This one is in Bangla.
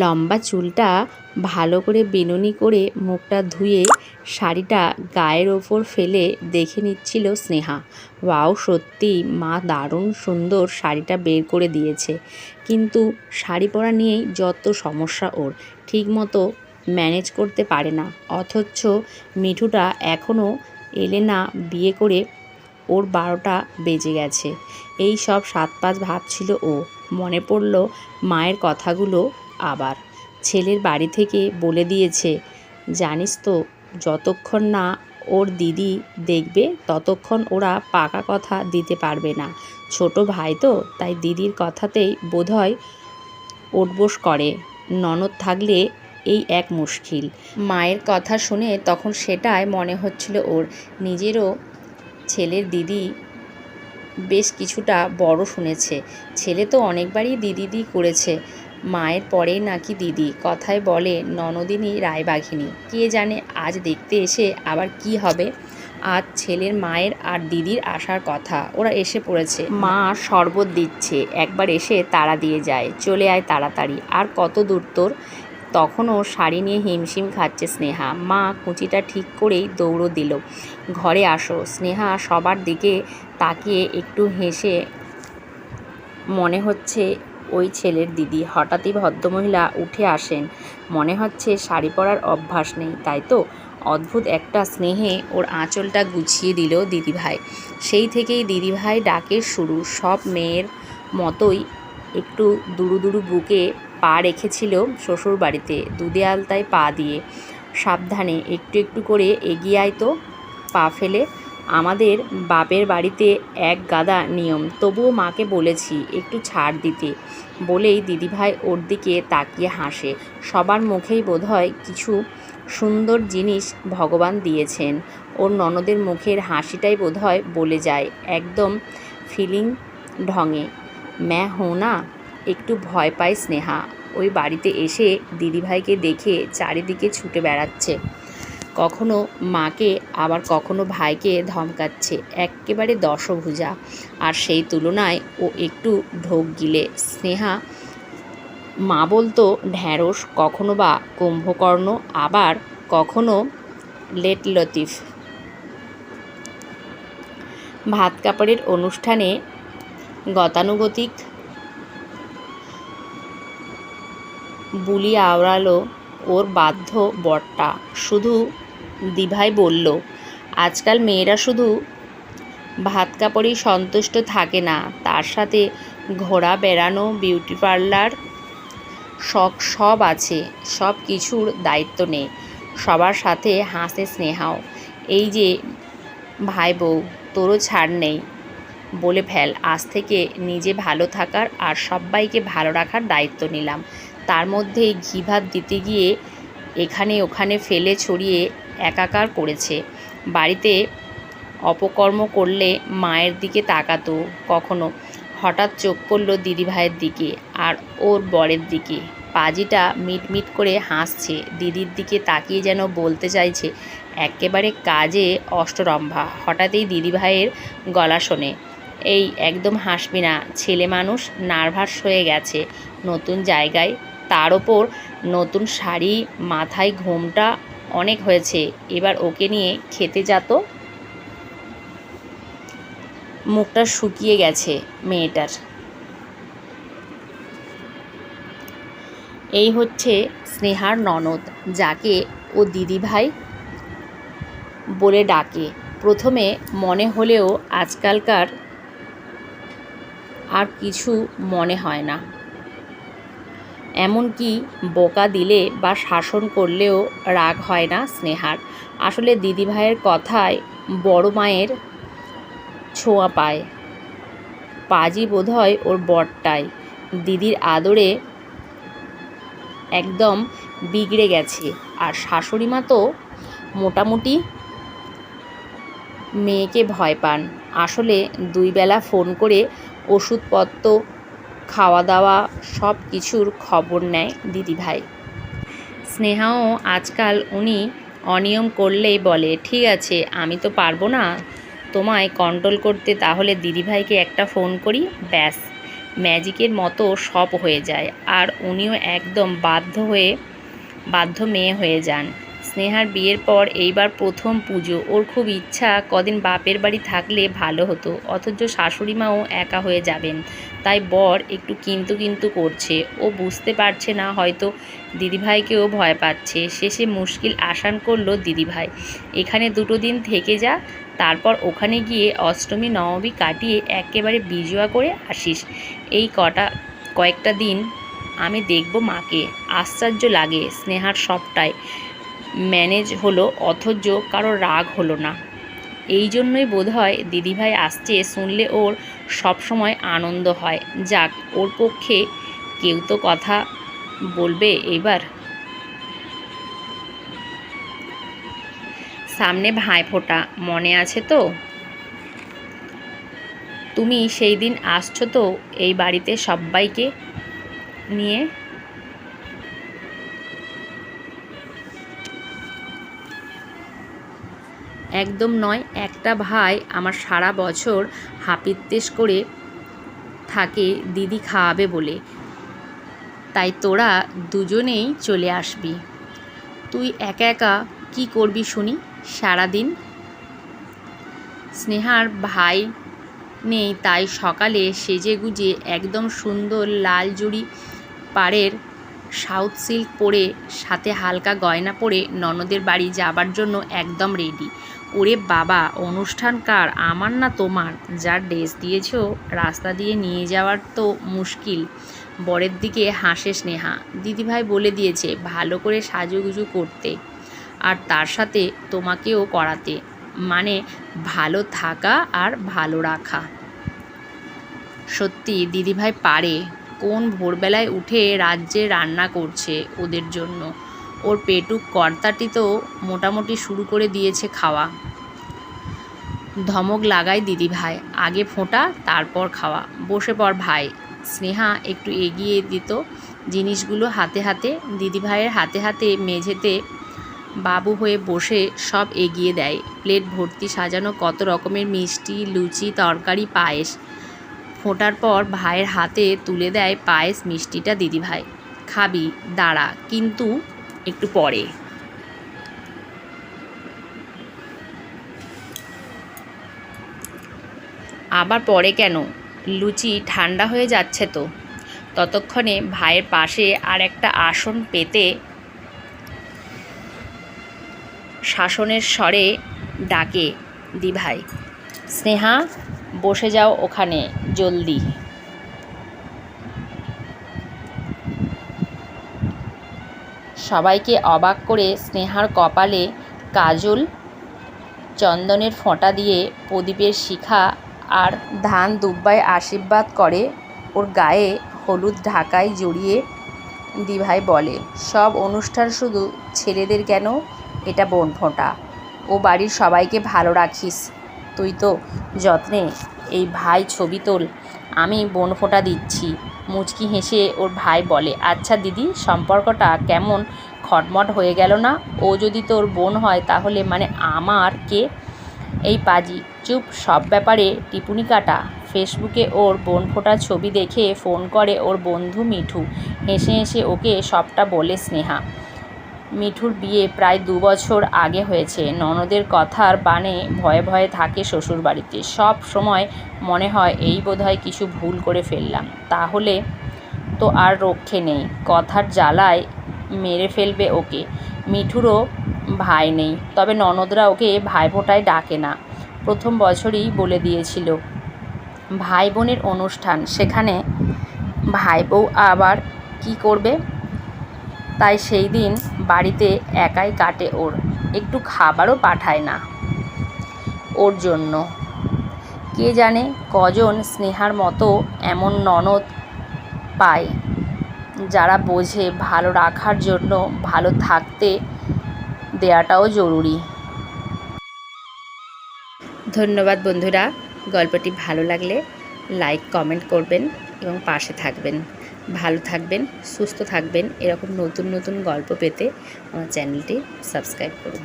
লম্বা চুলটা ভালো করে বেনুনি করে মুখটা ধুয়ে শাড়িটা গায়ের ওপর ফেলে দেখে নিচ্ছিল স্নেহা। ওয়াও, সত্যি মা দারুণ সুন্দর শাড়িটা বের করে দিয়েছে, কিন্তু শাড়ি পরা নিয়েই যত সমস্যা ওর, ঠিকমতো ম্যানেজ করতে পারে না। অথচ মিঠুটা এখনও এলে না বিয়ে করে, ওর 12টা বেজে গেছে। এই সব 7-5 ভাবছিল ও। মনে পড়ল মায়ের কথাগুলো আবার। ছেলের বাড়ি থেকে বলে দিয়েছে, জানিস তো, যতক্ষণ না ওর দিদি দেখবে ততক্ষণ ওরা পাকা কথা দিতে পারবে না। ছোট ভাই তো, তাই দিদির কথাতেই বোধহয় ওঠবোস করে। ননদ থাকলে এই এক মুশকিল। মায়ের কথা শুনে তখন সেটাই মনে হচ্ছিল ওর। নিজেরও ছেলের দিদি বেশ কিছুটা বড় শুনেছে। ছেলে তো অনেকবারই দিদি করেছে, মায়ের পরেই নাকি দিদি। কথায় বলে ননদিনী রায়বাঘিনী। কে জানে আজ দেখতে এসে আবার কি হবে। আজ ছেলের মায়ের আর দিদির আসার কথা, ওরা এসে পড়েছে। মা শরবত দিচ্ছে, একবার এসে তাড়া দিয়ে যায়, চলে আয় তাড়াতাড়ি। আর কত দূর তোর? তখনও শাড়ি নিয়ে হিমশিম খাচ্ছে স্নেহা। মা কুঁচিটা ঠিক করেই দৌড়ো দিল, ঘরে আসো। স্নেহা সবার দিকে তাকিয়ে একটু হেসে, মনে হচ্ছে ওই ছেলের দিদি। হঠাৎই ভদ্রমহিলা উঠে আসেন। মনে হচ্ছে শাড়ি পরার অভ্যাস নেই, তাই তো। অদ্ভুত একটা স্নেহে ওর আঁচলটা গুছিয়ে দিল দিদিভাই। সেই থেকেই দিদিভাই ডাকের শুরু। সব মেয়ের মতোই একটু দুরু দুরু বুকে পা রেখেছিল শ্বশুর বাড়িতে, দুধে আলতায় পা দিয়ে। সাবধানে, একটু একটু করে এগিয়ে আয় তো, পা ফেলে। আমাদের বাপের বাড়িতে এক গাদা নিয়ম, তবুও মাকে বলেছি একটু ছাড় দিতে। বলেই দিদিভাই ওর দিকে তাকিয়ে হাসে। সবার মুখেই বোধহয় কিছু সুন্দর জিনিস ভগবান দিয়েছেন। ওর ননদের মুখের হাসিটাই বোধহয় বলে যায় একদম ফিলিং ঢঙে, ম্যা হো না। একটু ভয় পায় স্নেহা। ওই বাড়িতে এসে দিদিভাইকে দেখে চারিদিকে ছুটে বেড়াচ্ছে, কখনো মাকে আবার কখনো ভাইকে ধমকাচ্ছে, এক্কেবারে দশভুজা। আর সেই তুলনায় ও একটু ঢোক গিলে। স্নেহা মা বলতো ঢ্যাঁড়স, কখনো বা কুম্ভকর্ণ, আবার কখনো লেট লতিফ। ভাত কাপড়ের অনুষ্ঠানে গতানুগতিক বুলি আওড়ালো ওর বাধ্য বরটা। শুধু দিভাই বলল, আজকাল মেয়েরা শুধু ভাত কাপড়েই সন্তুষ্ট থাকে না, তার সাথে ঘোরা, বেড়ানো, বিউটি পার্লার, শখ সব আছে। সব কিছুর দায়িত্ব নেই, সবার সাথে হাসে স্নেহাও। এই যে ভাই বউ, তোরও ছাড় নেই, বলে ফেল। আজ থেকে নিজে ভালো থাকার আর সবাইকে ভালো রাখার দায়িত্ব নিলাম। তার মধ্যেই ঘি ভাত দিতে গিয়ে এখানে ওখানে ফেলে ছড়িয়ে একাকার করেছে। বাড়িতে অপকর্ম করলে মায়ের দিকে তাকাতো কখনো। হঠাৎ চোখ পড়ল দিদিভাইয়ের দিকে আর ওর বরের দিকে। পাজিটা মিটমিট করে হাসছে, দিদির দিকে তাকিয়ে যেন বলতে চাইছে একেবারে কাজে অষ্টরম্ভা। হঠাৎই দিদিভাইয়ের গলা শোনে, এই একদম হাসবি না, ছেলে মানুষ, নার্ভাস হয়ে গেছে নতুন জায়গায়, তার ওপর নতুন শাড়ি, মাথায় ঘোমটা, অনেক হয়েছে, এবার ওকে নিয়ে খেতে যেত। মুখটা শুকিয়ে গেছে মেয়েটার। এই হচ্ছে স্নেহার ননদ, যাকে ও দিদিভাই বলে ডাকে। প্রথমে মনে হলেও আজকালকার আর কিছু মনে হয় না। এমনকি বোকা দিলে বা শাসন করলেও রাগ হয় না স্নেহার। আসলে দিদিভাইয়ের কথায় বড় মায়ের ছোঁয়া পায়। পাজি বোধহয় ওর বরটাই। দিদির আদরে একদম বিগড়ে গেছে। আর শাশুড়ি মা তো মোটামুটি মেয়েকে ভয় পান। আসলে 2 বেলা ফোন করে ওষুধপত্র, খাওয়া দাওয়া সব কিছুর খবর নেয় দিদিভাই। স্নেহাও আজকাল উনি অনিয়ম করলেই বলে, ঠিক আছে আমি তো পারবো না তোমায় কন্ট্রোল করতে, তাহলে দিদিভাইকে একটা ফোন করি, ব্যাস। ম্যাজিকের মতো সব হয়ে যায়, আর উনিও একদম বাধ্য মেয়ে হয়ে যান। স্নেহার বিয়ের পর এইবার প্রথম পুজো। ওর খুব ইচ্ছা কদিন বাপের বাড়ি থাকলে ভালো হতো, অথচ শাশুড়ি মাও একা হয়ে যাবেন। তাই বর একটু কিন্তু করছে। ও বুঝতে পারছে না, হয়তো দিদিভাইকেও ভয় পাচ্ছে। শেষে মুশকিল আসান করলো দিদিভাই, এখানে 2 দিন থেকে যা, তারপর ওখানে গিয়ে অষ্টমী নবমী কাটিয়ে একেবারে বিজয়া করে আসিস। এই কয়েকটা দিন আমি দেখব মাকে। আশ্চর্য লাগে, স্নেহার সবটাই ম্যানেজ হলো, অথচ কারো রাগ হলো না। এই জন্যই বোধহয় দিদিভাই আসছে শুনলে ওর সব সময় আনন্দ হয়। যাক, ওর পক্ষে কেউ তো কথা বলবে এবার। সামনে ভাইফোঁটা, মনে আছে তো? তুমি সেই দিন আসছো তো এই বাড়িতে সব্বাইকে নিয়ে? একদম নয়, একটা ভাই আমার সারা বছর হাপিত্যেশ করে থাকে দিদি খাওয়াবে বলে, তাই তোরা দুজনেই চলে আসবি। তুই একা একা কী করবি শুনি সারাদিন? স্নেহার ভাই নেই, তাই সকালে সেজেগুজে একদম সুন্দর লাল জুড়ি পাড়ের সাউথ সিল্ক পরে, সাথে হালকা গয়না পরে ননদের বাড়ি যাবার জন্য একদম রেডি। ওরে বাবা, অনুষ্ঠান কার, আমার না তোমার? যার ড্রেস দিয়েছো রাস্তা দিয়ে নিয়ে যাওয়ার তো মুশকিল। বরের দিকে হাসে স্নেহা। দিদিভাই বলে দিয়েছে ভালো করে সাজুগুজু করতে, আর তার সাথে তোমাকেও করাতে, মানে ভালো থাকা আর ভালো রাখা। সত্যি দিদিভাই পারে। কোন ভোরবেলায় উঠে রাজ্যে রান্না করছে ওদের জন্য। ওর পেটুক কর্তাটি তো মোটামুটি শুরু করে দিয়েছে খাওয়া। ধমক লাগায় দিদিভাই, আগে ফোঁটা তারপর খাওয়া। বসে পড় ভাই। স্নেহা একটু এগিয়ে দিত জিনিসগুলো হাতে হাতে। দিদিভাইয়ের হাতে হাতে মেঝেতে বাবু হয়ে বসে সব এগিয়ে দেয়। প্লেট ভর্তি সাজানো কত রকমের মিষ্টি, লুচি, তরকারি, পায়েস। ফোঁটার পর ভাইয়ের হাতে তুলে দেয় পায়েস মিষ্টিটা দিদিভাই। খাবি? দাঁড়া, কিন্তু একটু পরে। আবার পরে কেন? লুচি ঠান্ডা হয়ে যাচ্ছে তো। ততক্ষণে ভাইয়ের পাশে আর একটা আসন পেতে শাসনের স্বরে ডাকে দিভাই, স্নেহা বসে যাও ওখানে, জলদি। সবাইকে অবাক করে স্নেহার কপালে কাজল, চন্দনের ফোঁটা দিয়ে প্রদীপের শিখা আর ধান দুব্বায় আশীর্বাদ করে। ওর গায়ে হলুদ ঢাকায় জড়িয়ে দিভাই বলে, সব অনুষ্ঠান শুধু ছেলেদের কেন? এটা বোনফোঁটা। ও বাড়ির সবাইকে ভালো রাখিস। তুই তো যত্নে। এই ভাই ছবি তোল, আমি বোনফোঁটা দিচ্ছি। মুচকি হেসে ওর ভাই বলে, আচ্ছা দিদি, সম্পর্কটা কেমন খটমট হয়ে গেল না? ও যদি তোর বোন হয় তাহলে মানে আমার কে? এই পাজি, চুপ, সব ব্যাপারে টিপুনি কাটা। ফেসবুকে ওর বোনফোঁটার ছবি দেখে ফোন করে ওর বন্ধু মিঠু। হেসে হেসে ওকে সবটা বলে স্নেহা। মিঠুর বিয়ে প্রায় 2 বছর আগে হয়েছে। ননদের কথার বানে ভয়ে ভয়ে থাকে শ্বশুরবাড়িতে। সব সময় মনে হয় এই বোধহয় কিছু ভুল করে ফেললাম, তাহলে তো আর রক্ষে নেই, কথার জ্বালায় মেরে ফেলবে ওকে। মিঠুরও ভাই নেই, তবে ননদরা ওকে ভাইফোঁটায় ডাকে না। প্রথম বছরই বলে দিয়েছিল ভাই বোনের অনুষ্ঠান, সেখানে ভাই বউ আবার কি করবে। তাই সেই দিন বাড়িতে একাই কাটে ওর, একটু খাবারও পাঠায় না ওর জন্য। কে জানে কজন স্নেহার মতো এমন ননদ পায়, যারা বোঝে ভালো রাখার জন্য ভালো থাকতে দেওয়াটাও জরুরি। ধন্যবাদ বন্ধুরা। গল্পটি ভালো লাগলে লাইক কমেন্ট করবেন এবং পাশে থাকবেন। ভালো থাকবেন, সুস্থ থাকবেন। এরকম নতুন নতুন গল্প পেতে আমার চ্যানেলটি সাবস্ক্রাইব করুন।